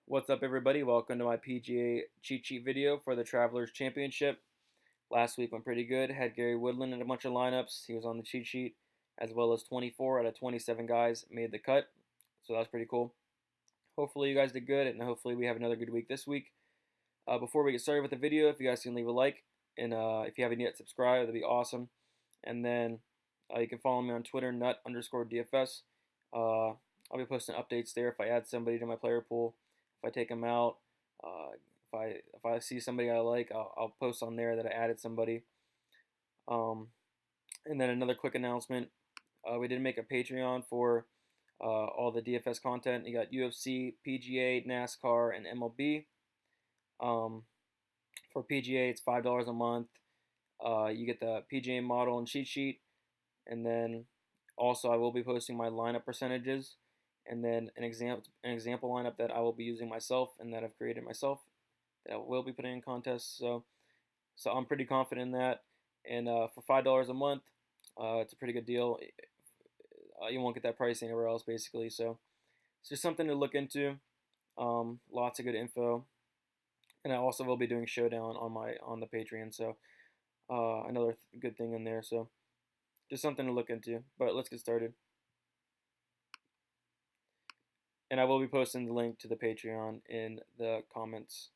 What's up, everybody? Welcome to my PGA cheat sheet video for the Travelers Championship. Last week went pretty good. Had Gary Woodland in a bunch of lineups. He was on the cheat sheet, as well as 24 out of 27 guys made the cut. So that was pretty cool. Hopefully you guys did good, and hopefully we have another good week this week. Before we get started with the video, if you guys can leave a like, and if you haven't yet subscribed, that'd be awesome. And then you can follow me on Twitter, nut_DFS. I'll be posting updates there if I add somebody to my player pool, if I take them out, if I see somebody I like, I'll post on there that I added somebody. And then another quick announcement: we did make a Patreon for all the DFS content. You got UFC, PGA, NASCAR, and MLB. For PGA, it's $5 a month. You get the PGA model and cheat sheet, and then also I will be posting my lineup percentages, and then an example lineup that I will be using myself and that I've created myself that I will be putting in contests. So I'm pretty confident in that. And for $5 a month, it's a pretty good deal. You won't get that price anywhere else, basically. So it's just something to look into. Lots of good info, and I also will be doing Showdown on the Patreon. So another good thing in there. So just something to look into. But let's get started. And I will be posting the link to the Patreon in the comments.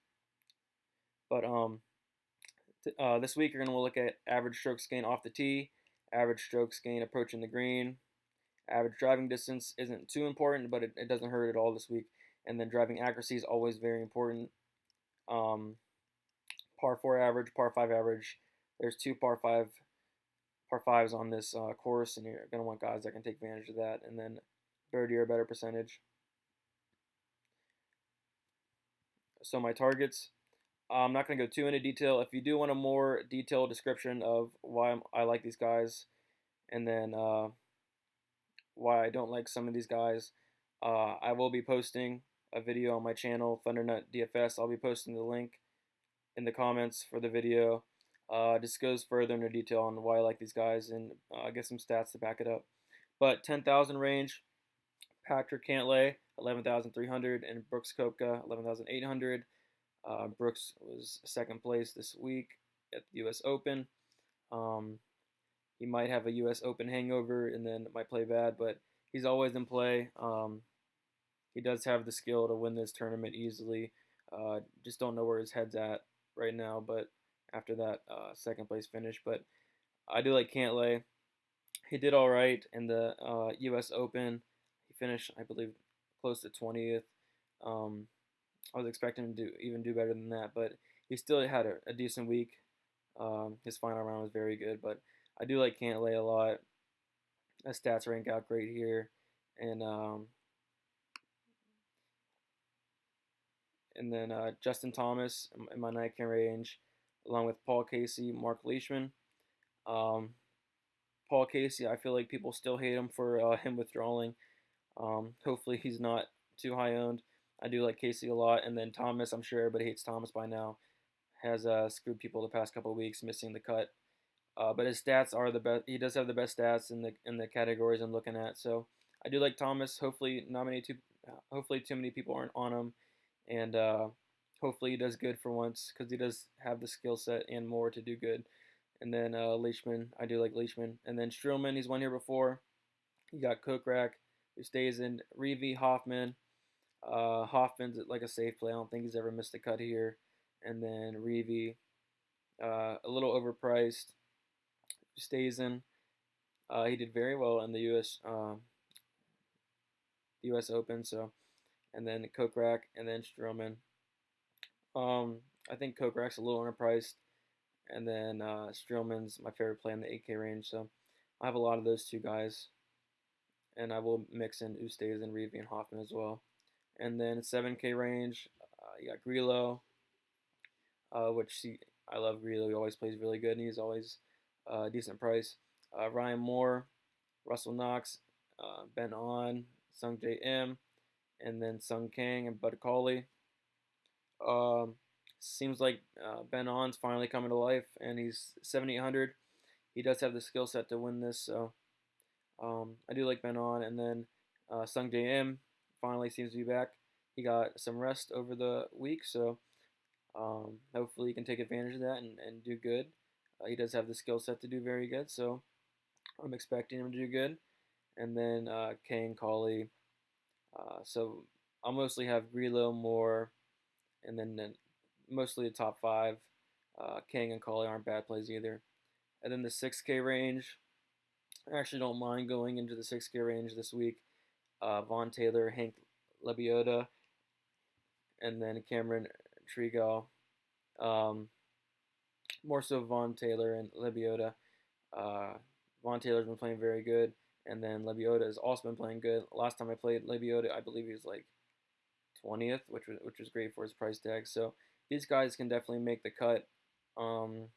But this week you're going to look at average strokes gained off the tee, average strokes gained approaching the green. Average driving distance isn't too important, but it doesn't hurt at all this week. And then driving accuracy is always very important. Par 4 average, par 5 average. There's two par 5s on this course, and you're going to want guys that can take advantage of that. And then birdie or better percentage. So my targets. I'm not going to go too into detail. If you do want a more detailed description of why I like these guys, and then why I don't like some of these guys, I will be posting a video on my channel, Thundernut DFS. I'll be posting the link in the comments for the video. Just goes further into detail on why I like these guys, and get some stats to back it up. But 10,000 range, Patrick Cantlay, 11,300, and Brooks Koepka, 11,800. Brooks was second place this week at the U.S. Open. He might have a U.S. Open hangover and then might play bad, but he's always in play. He does have the skill to win this tournament easily. Just don't know where his head's at right now, but after that second place finish. But I do like Cantlay. He did all right in the U.S. Open. He finished, I believe, close to 20th. I was expecting him to even do better than that, but he still had a decent week. His final round was very good, but I do like Cantlay a lot. His stats rank out great here, and then Justin Thomas in my Nike range, along with Paul Casey, Mark Leishman. Paul Casey, I feel like people still hate him for him withdrawing. Hopefully he's not too high owned. I do like Casey a lot, and then Thomas, I'm sure everybody hates Thomas by now, has screwed people the past couple of weeks, missing the cut. But his stats are the best. He does have the best stats in the categories I'm looking at. So I do like Thomas. Hopefully too many people aren't on him, and hopefully he does good for once, because he does have the skill set and more to do good. And then Leishman, I do like Leishman. And then Streelman, he's won here before. You got Kokrak, who stays in. Reeve, Hoffman. Hoffman's like a safe play. I don't think he's ever missed a cut here. And then Reeve, a little overpriced. Stays in. He did very well in the U.S. Open. So, and then Kokrak, and then Streelman. I think Kokrak's a little underpriced, and then Streelman's my favorite play in the 8K range. So I have a lot of those two guys, and I will mix in Ustays, Reeve, and Hoffman as well. And then 7K range, you got Grillo, I love Grillo. He always plays really good, and he's always a decent price. Ryan Moore, Russell Knox, Ben On, Sung J M, and then Sung Kang and Bud Cauley. Seems like Ben On's finally coming to life, and he's 7,800. He does have the skill set to win this, so I do like Ben On. And then Sung J M finally seems to be back. he got some rest over the week, so hopefully he can take advantage of that and do good. He does have the skill set to do very good, so I'm expecting him to do good. And then Kane, Colley. So I'll mostly have Grillo, Moore, and then mostly the top five. King and Colley aren't bad plays either. And then the 6K range, I actually don't mind going into the 6K range this week. Vaughn Taylor, Hank Lebioda, and then Cameron Trigal. Um, More so Vaughn Taylor and Lebioda. Uh, Vaughn Taylor's been playing very good, and then Lebioda has also been playing good. Last time I played Lebioda, I believe he was like 20th, which was great for his price tag. So these guys can definitely make the cut. Um,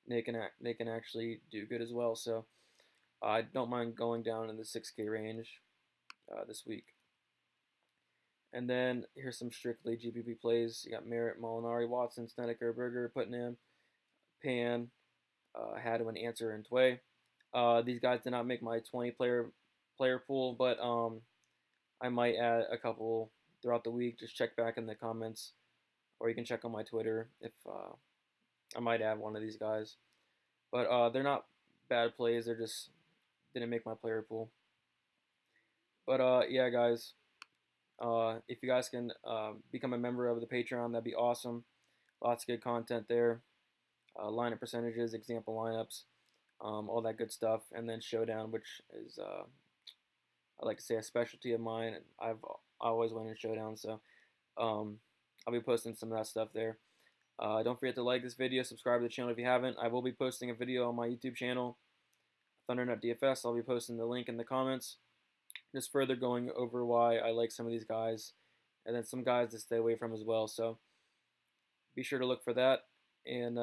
they can actually do good as well. So I don't mind going down in the 6K range this week. And then here's some strictly GPP plays. You got Merritt, Molinari, Watson, Snedeker, Berger, Putnam, Pan, Hadwin, Answer, and Tway. These guys did not make my 20 player pool, but I might add a couple throughout the week. Just check back in the comments, or you can check on my Twitter if I might add one of these guys. But they're not bad plays. They're just didn't make my player pool. But yeah, guys. If you guys can become a member of the Patreon, that'd be awesome. Lots of good content there. Lineup percentages, example lineups, all that good stuff, and then Showdown, which is I like to say a specialty of mine, and I always win in Showdown, so I'll be posting some of that stuff there. Don't forget to like this video, subscribe to the channel if you haven't. I will be posting a video on my YouTube channel, Thundernut DFS. I'll be posting the link in the comments. Just further going over why I like some of these guys, and then some guys to stay away from as well. So be sure to look for that. And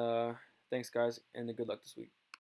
thanks, guys, and good luck this week.